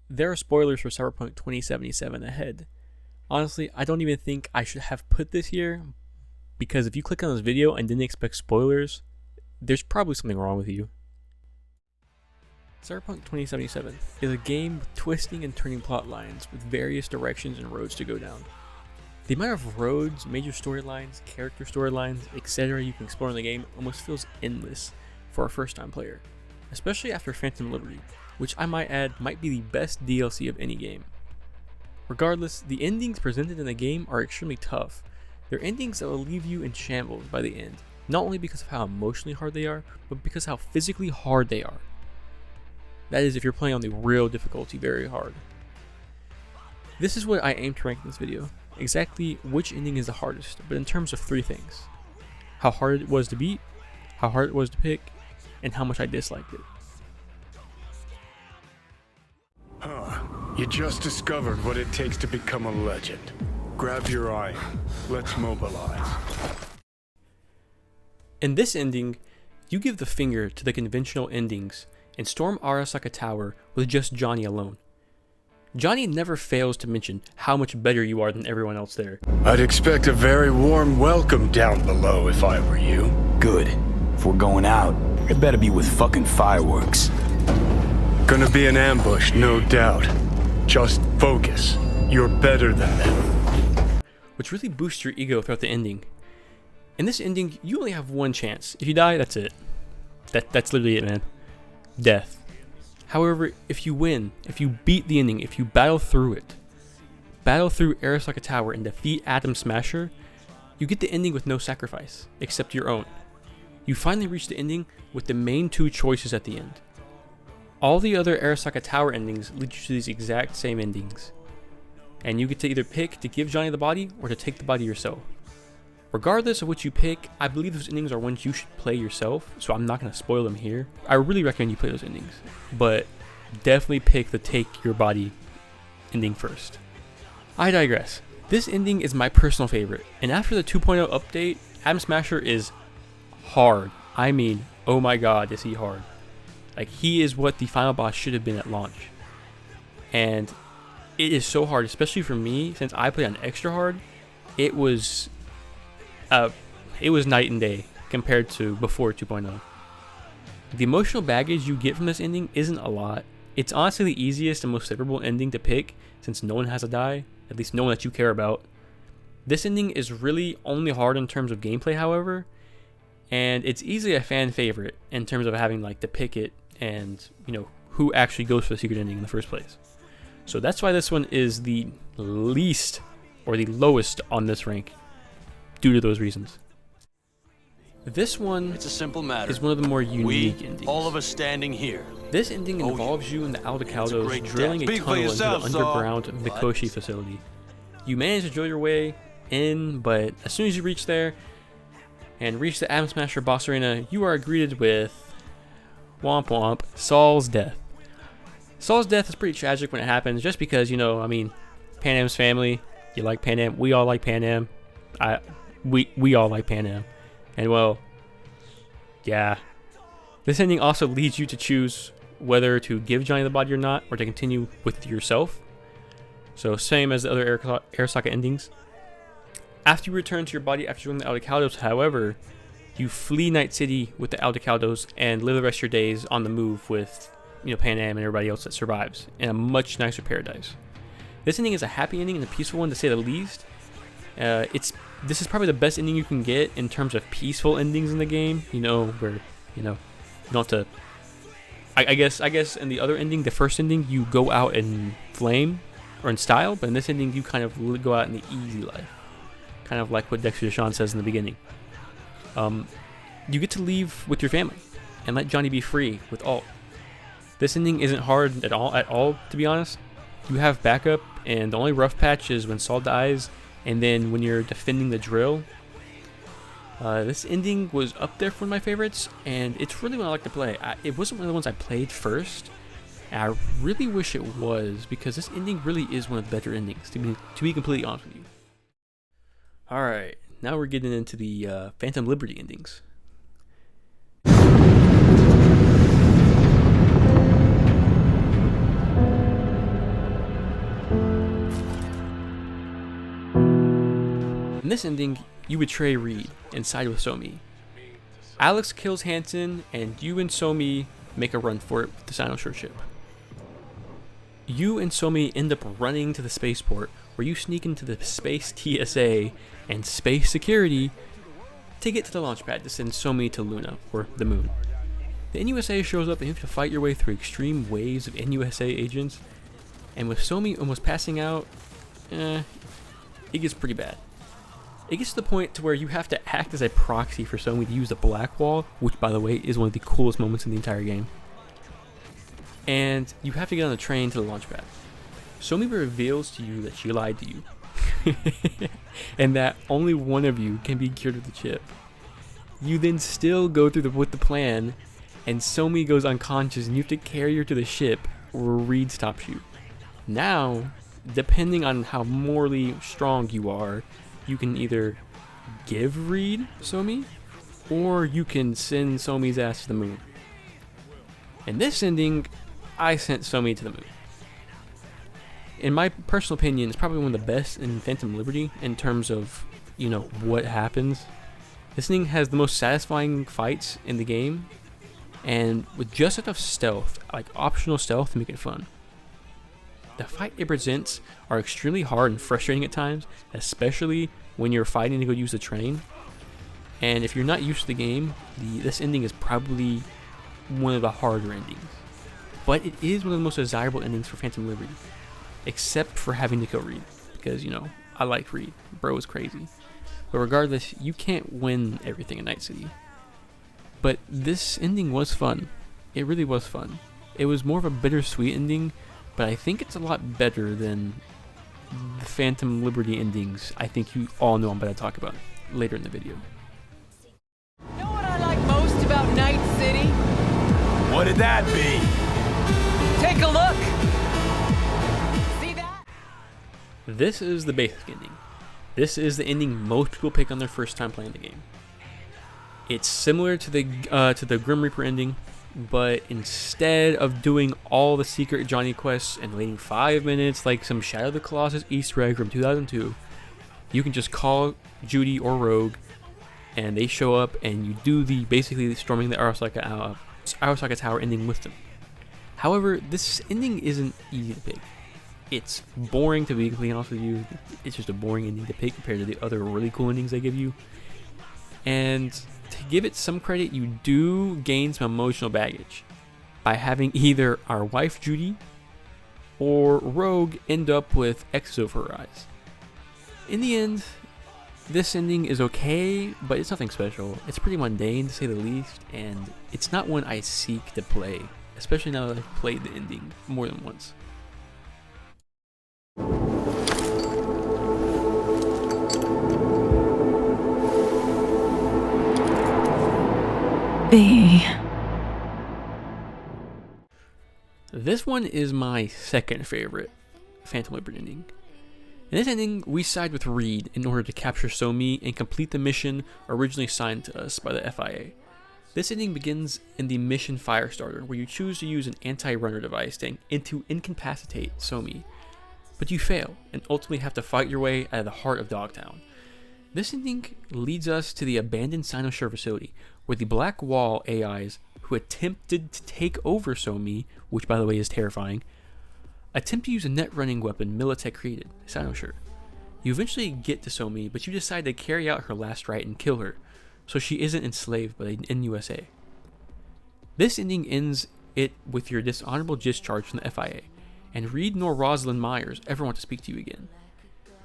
There are spoilers for Cyberpunk 2077 ahead. Honestly, I don't even think I should have put this here, because if you click on this video and didn't expect spoilers, there's probably something wrong with you. Cyberpunk 2077 is a game with twisting and turning plot lines with various directions and roads to go down. The amount of roads, major storylines, character storylines, etc. you can explore in the game almost feels endless for a first time player, especially after Phantom Liberty, which I might add might be the best DLC of any game. Regardless, the endings presented in the game are extremely tough. They're endings that will leave you in shambles by the end, not only because of how emotionally hard they are, but because how physically hard they are. That is if you're playing on the real difficulty very hard. This is what I aim to rank in this video, exactly which ending is the hardest, but in terms of three things: how hard it was to beat, how hard it was to pick, and how much I disliked it. You just discovered what it takes to become a legend. Grab your eye. Let's mobilize. In this ending, you give the finger to the conventional endings and storm Arasaka Tower with just Johnny alone. Johnny never fails to mention how much better you are than everyone else there. I'd expect a very warm welcome down below if I were you. Good. If we're going out, it better be with fucking fireworks. Gonna be an ambush, no doubt. Just focus. You're better than them. Which really boosts your ego throughout the ending. In this ending, you only have one chance. If you die, that's it. That's literally it, man. Death. However, if you win, if you beat the ending, if you battle through it, battle through Arasaka Tower and defeat Atom Smasher, you get the ending with no sacrifice, except your own. You finally reach the ending with the main two choices at the end. All the other Arasaka Tower endings lead you to these exact same endings, and you get to either pick to give Johnny the body or to take the body yourself. Regardless of what you pick, I believe those endings are ones you should play yourself, so I'm not going to spoil them here. I really recommend you play those endings, but definitely pick the take your body ending first. I digress. This ending is my personal favorite, and after the 2.0 update, Atom Smasher is hard. I mean, oh my god, is he hard. Like, he is what the final boss should have been at launch. And it is so hard, especially for me, since I played on extra hard. It was night and day compared to before 2.0. The emotional baggage you get from this ending isn't a lot. It's honestly the easiest and most favorable ending to pick, since no one has to die, at least no one that you care about. This ending is really only hard in terms of gameplay, however, and it's easily a fan favorite in terms of having like to pick it and, you know, who actually goes for the secret ending in the first place. So that's why this one is the least or the lowest on this rank, due to those reasons. This one It's a simple matter. is one of the more unique endings. All of us standing here. This ending Oh, involves you in the It's a Aldecaldos great drilling a death. Speak for tunnel into the yourself, Saw. underground Mikoshi facility. You manage to drill your way in, but as soon as you reach there and reach the Atom Smasher boss arena, you are greeted with womp womp, Saul's death. Saul's death is pretty tragic when it happens, just because, you know, I mean, Pan Am's family, you like Pan Am, we all like Pan Am, we all like Pan Am, and well, yeah. This ending also leads you to choose whether to give Johnny the body or not, or to continue with yourself. So same as the other Arasaka endings. After you return to your body after doing the Aldecaldos, however, you flee Night City with the Aldecaldos and live the rest of your days on the move with, you know, Pan Am and everybody else that survives in a much nicer paradise. This ending is a happy ending and a peaceful one, to say the least. This is probably the best ending you can get in terms of peaceful endings in the game. You know, where, you know, you don't have to. I guess in the other ending, the first ending, you go out in flame or in style, but in this ending, you kind of go out in the easy life, kind of like what Dexter Deshawn says in the beginning. You get to leave with your family and let Johnny be free with Alt. This ending isn't hard at all, to be honest. You have backup, and the only rough patch is when Saul dies, and then when you're defending the drill. This ending was up there for one of my favorites, and it's really one I like to play. It wasn't one of the ones I played first, and I really wish it was, because this ending really is one of the better endings, to be completely honest with you. Alright, now we're getting into the Phantom Liberty endings. In this ending, you betray Reed and side with Somi. Alex kills Hansen, and you and Somi make a run for it with the Cynosure ship. You and Somi end up running to the spaceport, where you sneak into the space TSA and space security to get to the launch pad to send Somi to Luna, or the moon. The NUSA shows up and you have to fight your way through extreme waves of NUSA agents, and with Somi almost passing out, it gets pretty bad. It gets to the point to where you have to act as a proxy for Somi to use the black wall, which by the way is one of the coolest moments in the entire game. And you have to get on the train to the launch pad. Somi reveals to you that she lied to you, and that only one of you can be cured of the chip. You then still go through with the plan, and Somi goes unconscious and you have to carry her to the ship where Reed stops you. Now, depending on how morally strong you are, you can either give Reed Somi, or you can send Somi's ass to the moon. In this ending, I sent Somi to the moon. In my personal opinion, it's probably one of the best in Phantom Liberty in terms of, what happens. This thing has the most satisfying fights in the game, and with just enough stealth, like optional stealth, to make it fun. The fight it presents are extremely hard and frustrating at times, especially when you're fighting to go use the train. And if you're not used to the game, this ending is probably one of the harder endings. But it is one of the most desirable endings for Phantom Liberty, except for having to kill Reed, because, I like Reed. Bro is crazy. But regardless, you can't win everything in Night City. But this ending was fun. It really was fun. It was more of a bittersweet ending, but I think it's a lot better than the Phantom Liberty endings I think you all know I'm about to talk about later in the video. You know what I like most about Night City? What did that be? Take a look! See that? This is the basic ending. This is the ending most people pick on their first time playing the game. It's similar to the Grim Reaper ending, but instead of doing all the secret Johnny quests and waiting 5 minutes like some Shadow of the Colossus Easter egg from 2002, you can just call Judy or Rogue, and they show up, and you do basically storming the Arasaka Tower ending with them. However, this ending isn't easy to pick. It's boring, to be completely honest with you. It's just a boring ending to pick compared to the other really cool endings they give you. And to give it some credit, you do gain some emotional baggage by having either our wife Judy or Rogue end up with X's over her eyes. In the end, this ending is okay, but it's nothing special. It's pretty mundane to say the least, and it's not one I seek to play, especially now that I've played the ending more than once. This one is my second favorite Phantom Liberty ending. In this ending, we side with Reed in order to capture Somi and complete the mission originally assigned to us by the FIA. This ending begins in the mission Firestarter, where you choose to use an anti-runner device to incapacitate Somi, but you fail and ultimately have to fight your way out of the heart of Dogtown. This ending leads us to the abandoned Cynosure facility, where the Black Wall AIs who attempted to take over Somi, which by the way is terrifying, attempt to use a net-running weapon Militech created, Cynosure. You eventually get to Somi, but you decide to carry out her last rite and kill her, so she isn't enslaved by the NUSA. This ending ends it with your dishonorable discharge from the FIA, and Reed nor Rosalind Myers ever want to speak to you again.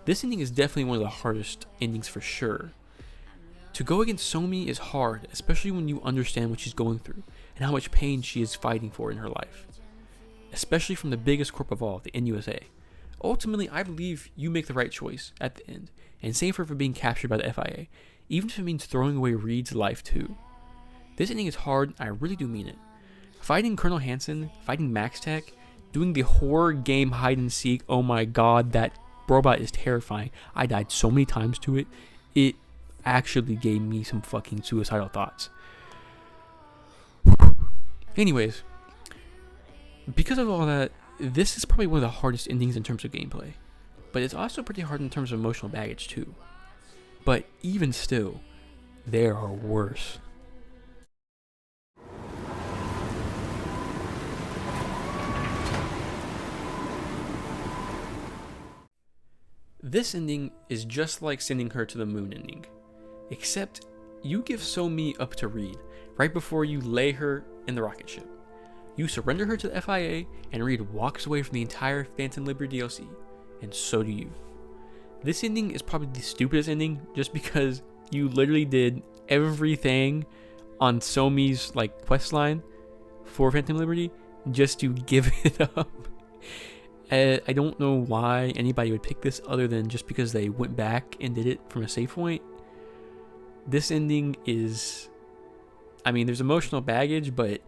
This ending is definitely one of the hardest endings for sure. To go against Somi is hard, especially when you understand what she's going through and how much pain she is fighting for in her life. Especially from the biggest corp of all, the NUSA. Ultimately, I believe you make the right choice at the end, and save her for being captured by the FIA, even if it means throwing away Reed's life too. This ending is hard, I really do mean it. Fighting Colonel Hansen, fighting Max Tech, doing the horror game hide and seek, oh my god, that robot is terrifying. I died so many times to it. It actually gave me some fucking suicidal thoughts. Anyways, because of all that, this is probably one of the hardest endings in terms of gameplay, but it's also pretty hard in terms of emotional baggage too. but even still, there are worse. This ending is just like sending her to the moon ending, except you give So-Mi up to Reed right before you lay her in the rocket ship. You surrender her to the FIA, and Reed walks away from the entire Phantom Liberty DLC, and so do you. This ending is probably the stupidest ending just because you literally did everything on So-Mi's like quest line for Phantom Liberty just to give it up. I don't know why anybody would pick this other than just because they went back and did it from a save point. This ending is, I mean, there's emotional baggage, but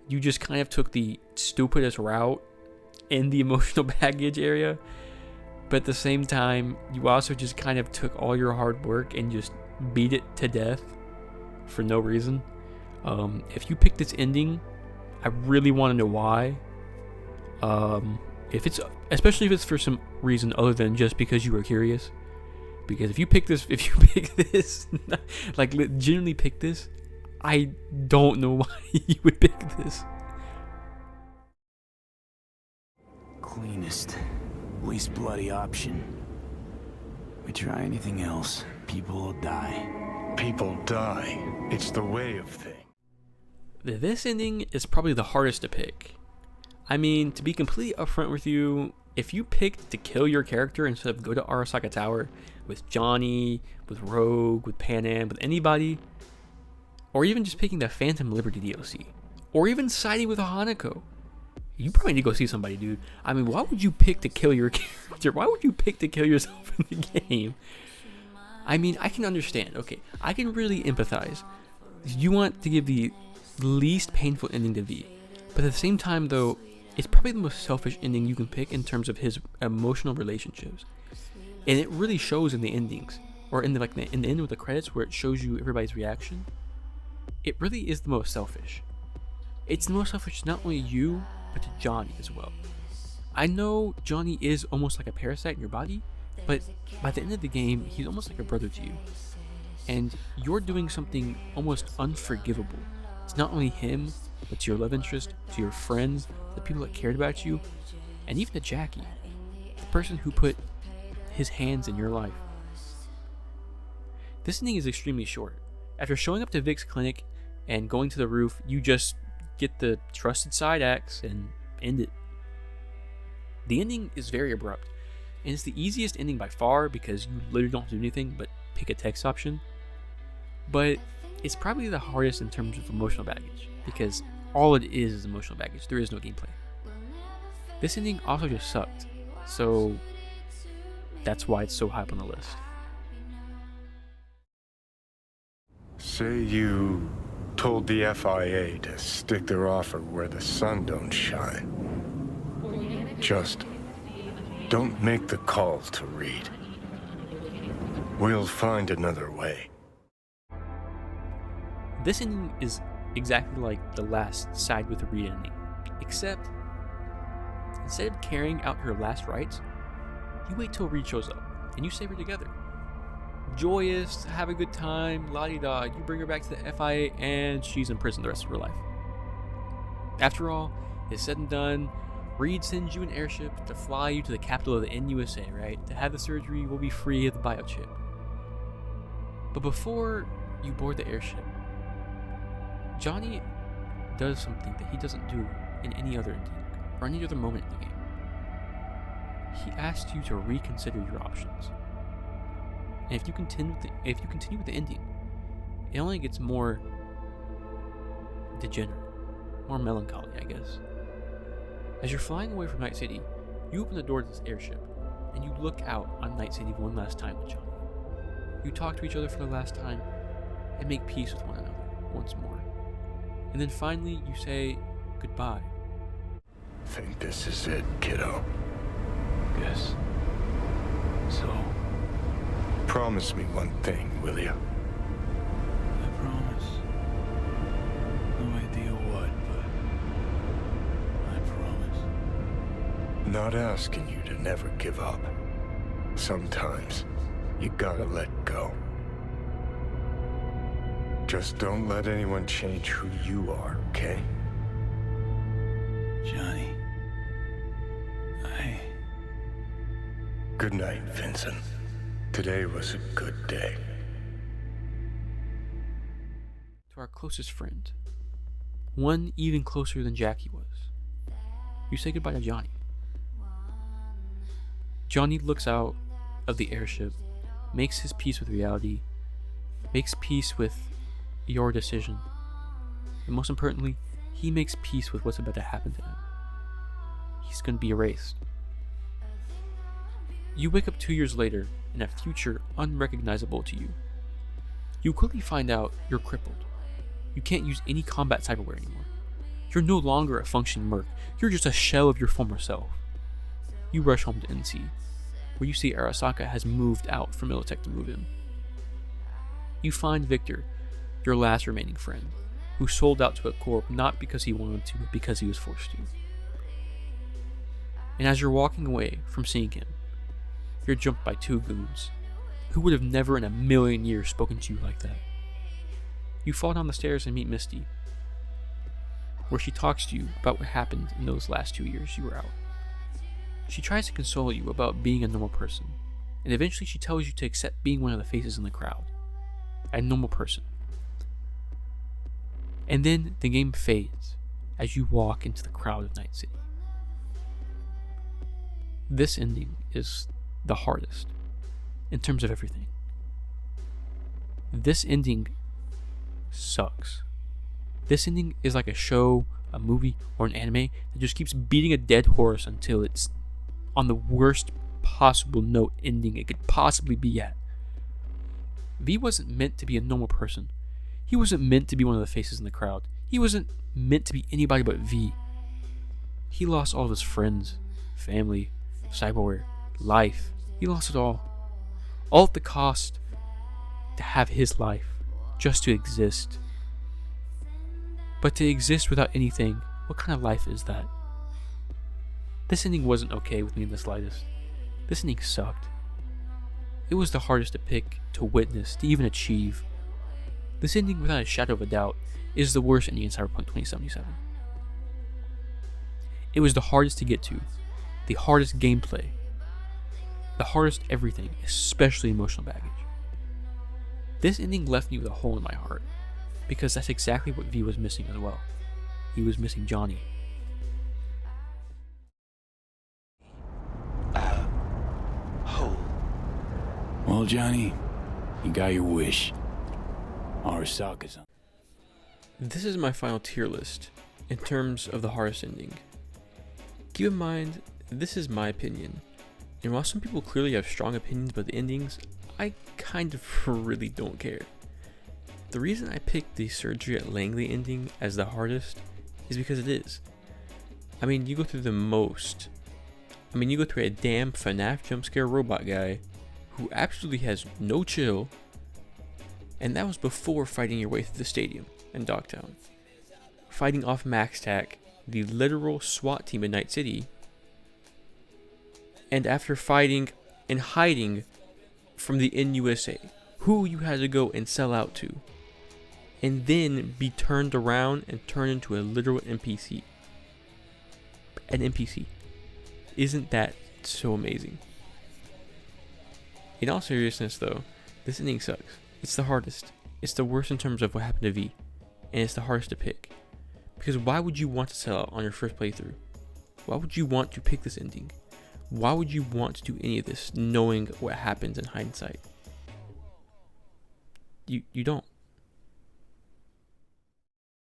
you just kind of took the stupidest route in the emotional baggage area. But at the same time, you also just kind of took all your hard work and just beat it to death for no reason. If you pick this ending, I really want to know why. Especially if it's for some reason other than just because you were curious. Because if you pick this, like genuinely pick this, I don't know why you would pick this. Cleanest, least bloody option. We try anything else, people will die. People die. It's the way of things. This ending is probably the hardest to pick. I mean, to be completely upfront with you, if you picked to kill your character instead of go to Arasaka Tower with Johnny, with Rogue, with Pan Am, with anybody, or even just picking the Phantom Liberty DLC, or even siding with a Hanako, you probably need to go see somebody, dude. I mean, why would you pick to kill your character? Why would you pick to kill yourself in the game? I mean, I can understand. Okay, I can really empathize. You want to give the least painful ending to V, but at the same time, though, it's probably the most selfish ending you can pick in terms of his emotional relationships, and it really shows in the endings, or in the end with the credits where it shows you everybody's reaction. It really is the most selfish. It's the most selfish to not only you, but to Johnny as well. I know Johnny is almost like a parasite in your body, but by the end of the game, he's almost like a brother to you, and you're doing something almost unforgivable. It's not only him, but to your love interest, to your friends, the people that cared about you, and even to Jackie, the person who put his hands in your life. This ending is extremely short. After showing up to Vic's clinic and going to the roof, you just get the trusted side axe and end it. The ending is very abrupt, and it's the easiest ending by far because you literally don't do anything but pick a text option. But it's probably the hardest in terms of emotional baggage, because all it is emotional baggage. There is no gameplay. This ending also just sucked, so that's why it's so high up on the list. Say you told the FIA to stick their offer where the sun don't shine. Just don't make the calls to Reed. We'll find another way. This ending is exactly like the last side with the Reed ending, except instead of carrying out her last rites, you wait till Reed shows up and you save her together. Joyous, have a good time, la-di-da, you bring her back to the FIA and she's in prison the rest of her life. After all is said and done, Reed sends you an airship to fly you to the capital of the NUSA, right? To have the surgery, we'll be free of the biochip. But before you board the airship, Johnny does something that he doesn't do in any other ending, or any other moment in the game. He asks you to reconsider your options. And if you continue with the ending, it only gets more degenerate, more melancholy, I guess. As you're flying away from Night City, you open the door to this airship, and you look out on Night City one last time with Johnny. You talk to each other for the last time, and make peace with one another once more. And then finally, you say goodbye. Think this is it, kiddo? Yes. So, Promise me one thing, will you? I promise. No idea what, but I promise. Not asking you to never give up. Sometimes, you gotta let go. Just don't let anyone change who you are, okay? Johnny. Good night, Vincent. Today was a good day. To our closest friend, one even closer than Jackie was, you say goodbye to Johnny. Johnny looks out of the airship, makes his peace with reality, makes peace with your decision, and most importantly, he makes peace with what's about to happen to him. He's going to be erased. You wake up 2 years later in a future unrecognizable to you. You quickly find out you're crippled. You can't use any combat cyberware anymore. You're no longer a functioning merc. You're just a shell of your former self. You rush home to NC, where you see Arasaka has moved out from Militech to move in. You find Victor, your last remaining friend, who sold out to a corp not because he wanted to, but because he was forced to. And as you're walking away from seeing him, you're jumped by two goons, who would have never in a million years spoken to you like that. You fall down the stairs and meet Misty, where she talks to you about what happened in those last 2 years you were out. She tries to console you about being a normal person, and eventually she tells you to accept being one of the faces in the crowd, a normal person. And then the game fades as you walk into the crowd of Night City. This ending is the hardest in terms of everything. This ending sucks. This ending is like a show, a movie, or an anime that just keeps beating a dead horse until it's on the worst possible note ending it could possibly be at. V wasn't meant to be a normal person. He wasn't meant to be one of the faces in the crowd. He wasn't meant to be anybody but V. He lost all of his friends, family, cyberware, life. He lost it all at the cost to have his life, just to exist. But to exist without anything, what kind of life is that? This ending wasn't okay with me in the slightest. This ending sucked. It was the hardest to pick, to witness, to even achieve. This ending, without a shadow of a doubt, is the worst ending in Cyberpunk 2077. It was the hardest to get to, the hardest gameplay, the hardest everything, especially emotional baggage. This ending left me with a hole in my heart, because that's exactly what V was missing as well. He was missing Johnny. Hole. Well, Johnny, you got your wish. Arasaka's on. This is my final tier list in terms of the hardest ending. Keep in mind, this is my opinion, and while some people clearly have strong opinions about the endings, I kind of really don't care. The reason I picked the surgery at Langley ending as the hardest is because it is. I mean, you go through you go through a damn FNAF jumpscare robot guy who absolutely has no chill, and that was before fighting your way through the stadium in Dogtown. Fighting off MaxTac, the literal SWAT team in Night City, and after fighting and hiding from the NUSA, who you had to go and sell out to, and then be turned around and turned into a literal NPC. An NPC. Isn't that so amazing? In all seriousness though, this ending sucks. It's the hardest. It's the worst in terms of what happened to V, and it's the hardest to pick. Because why would you want to sell out on your first playthrough? Why would you want to pick this ending? Why would you want to do any of this knowing what happens in hindsight? You don't.